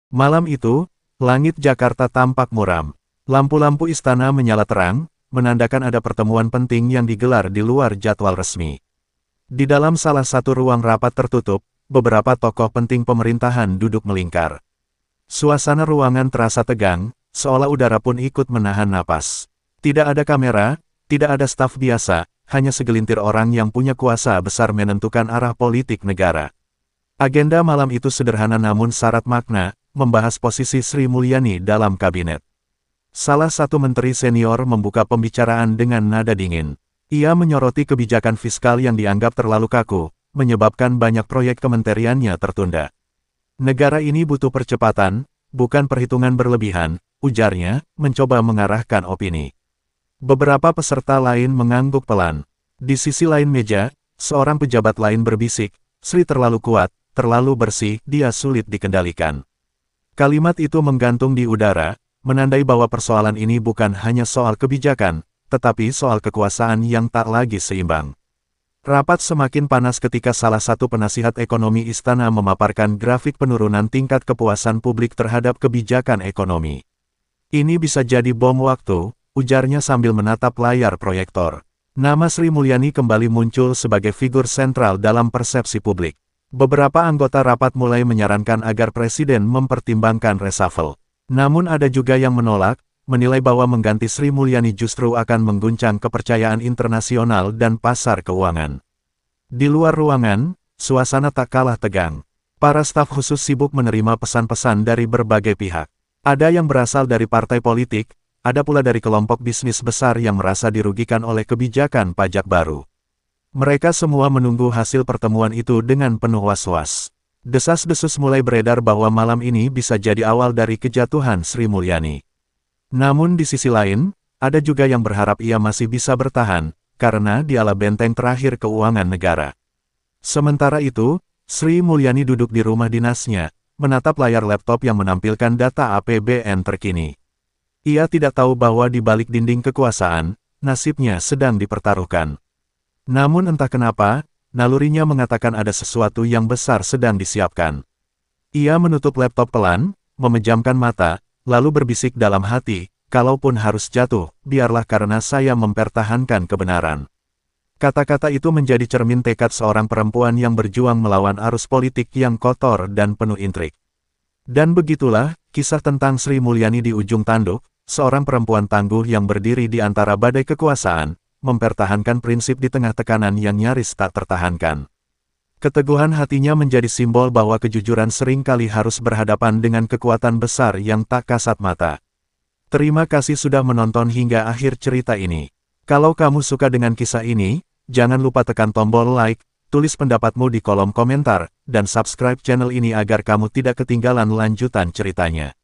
Malam itu, langit Jakarta tampak muram. Lampu-lampu istana menyala terang, menandakan ada pertemuan penting yang digelar di luar jadwal resmi. Di dalam salah satu ruang rapat tertutup, beberapa tokoh penting pemerintahan duduk melingkar. Suasana ruangan terasa tegang, seolah udara pun ikut menahan napas. Tidak ada kamera, tidak ada staf biasa, hanya segelintir orang yang punya kuasa besar menentukan arah politik negara. Agenda malam itu sederhana namun syarat makna, membahas posisi Sri Mulyani dalam kabinet. Salah satu menteri senior membuka pembicaraan dengan nada dingin. Ia menyoroti kebijakan fiskal yang dianggap terlalu kaku, menyebabkan banyak proyek kementeriannya tertunda. Negara ini butuh percepatan, bukan perhitungan berlebihan, ujarnya, mencoba mengarahkan opini. Beberapa peserta lain mengangguk pelan. Di sisi lain meja, seorang pejabat lain berbisik, Sri terlalu kuat, terlalu bersih, dia sulit dikendalikan. Kalimat itu menggantung di udara, menandai bahwa persoalan ini bukan hanya soal kebijakan, tetapi soal kekuasaan yang tak lagi seimbang. Rapat semakin panas ketika salah satu penasihat ekonomi istana memaparkan grafik penurunan tingkat kepuasan publik terhadap kebijakan ekonomi. Ini bisa jadi bom waktu, ujarnya sambil menatap layar proyektor. Nama Sri Mulyani kembali muncul sebagai figur sentral dalam persepsi publik. Beberapa anggota rapat mulai menyarankan agar presiden mempertimbangkan reshuffle. Namun ada juga yang menolak, menilai bahwa mengganti Sri Mulyani justru akan mengguncang kepercayaan internasional dan pasar keuangan. Di luar ruangan, suasana tak kalah tegang. Para staf khusus sibuk menerima pesan-pesan dari berbagai pihak. Ada yang berasal dari partai politik, ada pula dari kelompok bisnis besar yang merasa dirugikan oleh kebijakan pajak baru. Mereka semua menunggu hasil pertemuan itu dengan penuh was-was. Desas-desus mulai beredar bahwa malam ini bisa jadi awal dari kejatuhan Sri Mulyani. Namun di sisi lain, ada juga yang berharap ia masih bisa bertahan, karena dialah benteng terakhir keuangan negara. Sementara itu, Sri Mulyani duduk di rumah dinasnya, menatap layar laptop yang menampilkan data APBN terkini. Ia tidak tahu bahwa di balik dinding kekuasaan, nasibnya sedang dipertaruhkan. Namun entah kenapa, nalurinya mengatakan ada sesuatu yang besar sedang disiapkan. Ia menutup laptop pelan, memejamkan mata, lalu berbisik dalam hati, kalaupun harus jatuh, biarlah karena saya mempertahankan kebenaran. Kata-kata itu menjadi cermin tekad seorang perempuan yang berjuang melawan arus politik yang kotor dan penuh intrik. Dan begitulah, kisah tentang Sri Mulyani di ujung tanduk, seorang perempuan tangguh yang berdiri di antara badai kekuasaan, mempertahankan prinsip di tengah tekanan yang nyaris tak tertahankan. Keteguhan hatinya menjadi simbol bahwa kejujuran seringkali harus berhadapan dengan kekuatan besar yang tak kasat mata. Terima kasih sudah menonton hingga akhir cerita ini. Kalau kamu suka dengan kisah ini, jangan lupa tekan tombol like, tulis pendapatmu di kolom komentar, dan subscribe channel ini agar kamu tidak ketinggalan lanjutan ceritanya.